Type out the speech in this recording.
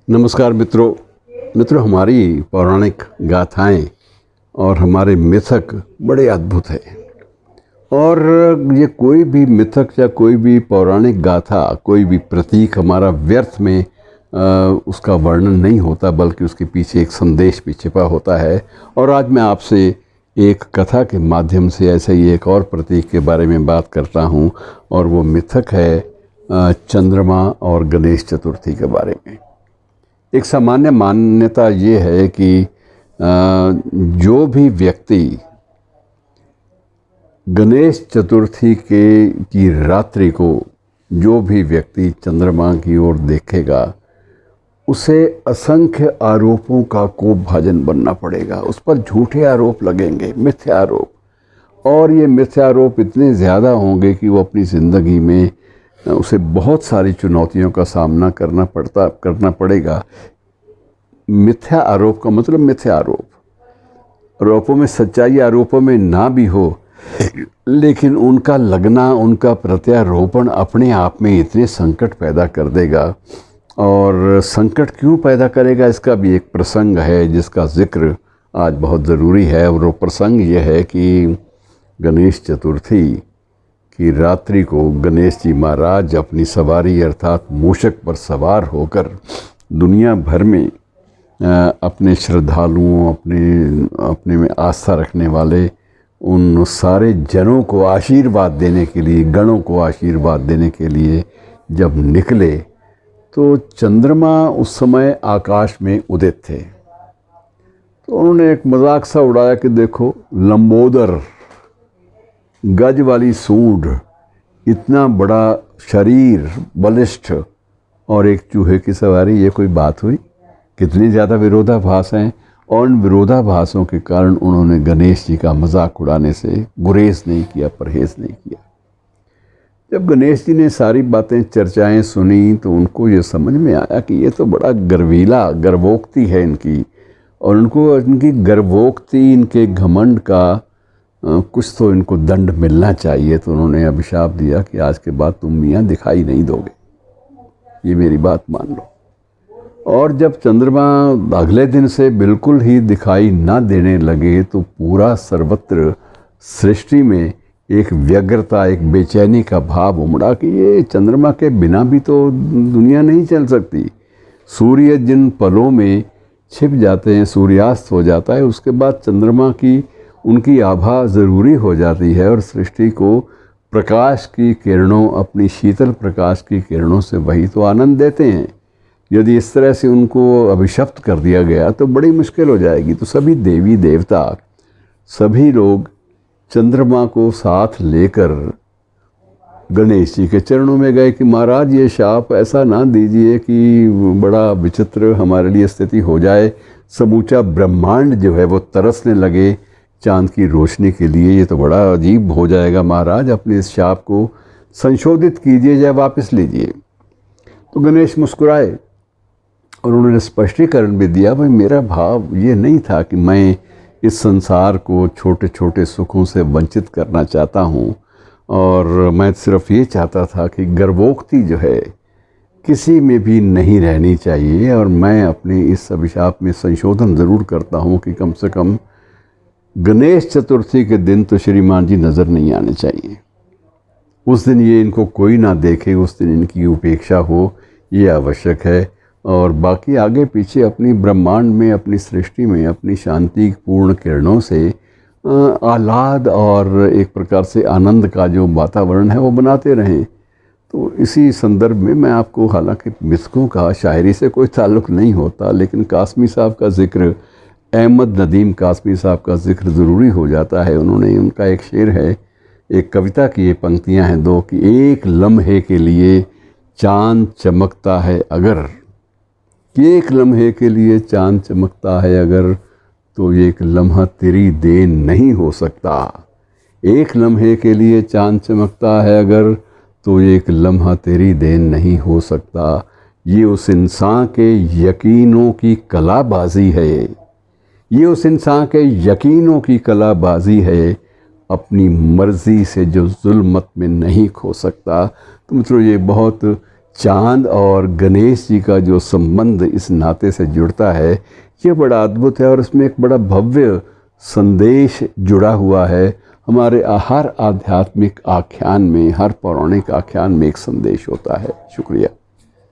नमस्कार मित्रों, हमारी पौराणिक गाथाएं और हमारे मिथक बड़े अद्भुत हैं। और ये कोई भी मिथक या कोई भी पौराणिक गाथा, कोई भी प्रतीक हमारा व्यर्थ में उसका वर्णन नहीं होता, बल्कि उसके पीछे एक संदेश भी छिपा होता है। और आज मैं आपसे एक कथा के माध्यम से ऐसे ही एक और प्रतीक के बारे में बात करता हूँ, और वो मिथक है चंद्रमा और गणेश चतुर्थी के बारे में। एक सामान्य मान्यता ये है कि जो भी व्यक्ति गणेश चतुर्थी की रात्रि को जो भी व्यक्ति चंद्रमा की ओर देखेगा, उसे असंख्य आरोपों का कोप भाजन बनना पड़ेगा। उस पर झूठे आरोप लगेंगे, मिथ्या आरोप। और ये मिथ्या आरोप इतने ज़्यादा होंगे कि वो अपनी ज़िंदगी में उसे बहुत सारी चुनौतियों का सामना करना पड़ेगा। मिथ्या आरोप का मतलब मिथ्या आरोपों में सच्चाई आरोपों में ना भी हो, लेकिन उनका लगना, उनका प्रत्यारोपण अपने आप में इतने संकट पैदा कर देगा। और संकट क्यों पैदा करेगा, इसका भी एक प्रसंग है जिसका जिक्र आज बहुत ज़रूरी है। और वो प्रसंग ये है कि गणेश चतुर्थी की रात्रि को गणेश जी महाराज अपनी सवारी अर्थात मूषक पर सवार होकर दुनिया भर में अपने श्रद्धालुओं, अपने में आस्था रखने वाले उन सारे जनों को आशीर्वाद देने के लिए, गणों को आशीर्वाद देने के लिए जब निकले, तो चंद्रमा उस समय आकाश में उदित थे। तो उन्होंने एक मजाक सा उड़ाया कि देखो, लंबोदर, गज वाली सूंड, इतना बड़ा शरीर, बलिष्ठ, और एक चूहे की सवारी, ये कोई बात हुई? कितनी ज़्यादा विरोधाभास हैं। और उन विरोधाभासों के कारण उन्होंने गणेश जी का मजाक उड़ाने से गुरेज नहीं किया, परहेज़ नहीं किया। जब गणेश जी ने सारी बातें, चर्चाएं सुनी, तो उनको ये समझ में आया कि ये तो बड़ा गर्वोक्ति है इनकी, और उनको इनकी गर्वोक्ति, इनके घमंड का कुछ तो इनको दंड मिलना चाहिए। तो उन्होंने अभिशाप दिया कि आज के बाद तुम मियाँ दिखाई नहीं दोगे, ये मेरी बात मान लो। और जब चंद्रमा अगले दिन से बिल्कुल ही दिखाई ना देने लगे, तो पूरा सर्वत्र सृष्टि में एक व्यग्रता, एक बेचैनी का भाव उमड़ा कि ये चंद्रमा के बिना भी तो दुनिया नहीं चल सकती। सूर्य जिन पलों में छिप जाते हैं, सूर्यास्त हो जाता है, उसके बाद चंद्रमा की उनकी आभा ज़रूरी हो जाती है, और सृष्टि को प्रकाश की किरणों, अपनी शीतल प्रकाश की किरणों से वही तो आनंद देते हैं। यदि इस तरह से उनको अभिशप्त कर दिया गया तो बड़ी मुश्किल हो जाएगी। तो सभी देवी देवता, सभी लोग चंद्रमा को साथ लेकर गणेश जी के चरणों में गए कि महाराज, ये शाप ऐसा ना दीजिए कि बड़ा विचित्र हमारे लिए स्थिति हो जाए, समूचा ब्रह्मांड जो है वो तरसने लगे चांद की रोशनी के लिए। ये तो बड़ा अजीब हो जाएगा महाराज, अपने इस शाप को संशोधित कीजिए या वापस लीजिए। तो गणेश मुस्कुराए और उन्होंने स्पष्टीकरण भी दिया, भाई मेरा भाव ये नहीं था कि मैं इस संसार को छोटे छोटे सुखों से वंचित करना चाहता हूँ, और मैं सिर्फ ये चाहता था कि गर्वोक्ति जो है किसी में भी नहीं रहनी चाहिए। और मैं अपने इस अभिशाप में संशोधन ज़रूर करता हूँ कि कम से कम गणेश चतुर्थी के दिन तो श्रीमान जी नज़र नहीं आने चाहिए। उस दिन ये इनको कोई ना देखे, उस दिन इनकी उपेक्षा हो, ये आवश्यक है। और बाकी आगे पीछे अपनी ब्रह्मांड में, अपनी सृष्टि में, अपनी शांति पूर्ण किरणों से आह्लाद और एक प्रकार से आनंद का जो वातावरण है वो बनाते रहें। तो इसी संदर्भ में मैं आपको, हालांकि मिथकों का शायरी से कोई ताल्लुक़ नहीं होता, लेकिन कासमी साहब का जिक्र, अहमद नदीम कासमी साहब का जिक्र ज़रूरी हो जाता है। उनका एक शेर है, एक कविता की ये पंक्तियाँ हैं दो, कि एक लम्हे के लिए चाँद चमकता है अगर, कि एक लम्हे के लिए चाँद चमकता है अगर, तो ये एक लम्हा तेरी देन नहीं हो सकता। एक लम्हे के लिए चाँद चमकता है अगर, तो ये एक लम्हा तेरी देन नहीं हो सकता। ये उस इंसान के यकीनों की कलाबाजी है, ये उस इंसान के यकीनों की कलाबाजी है, अपनी मर्ज़ी से जो जुल्मत में नहीं खो सकता। तो मित्रों, ये बहुत चांद और गणेश जी का जो संबंध इस नाते से जुड़ता है, ये बड़ा अद्भुत है और इसमें एक बड़ा भव्य संदेश जुड़ा हुआ है। हमारे हर आध्यात्मिक आख्यान में, हर पौराणिक आख्यान में एक संदेश होता है। शुक्रिया।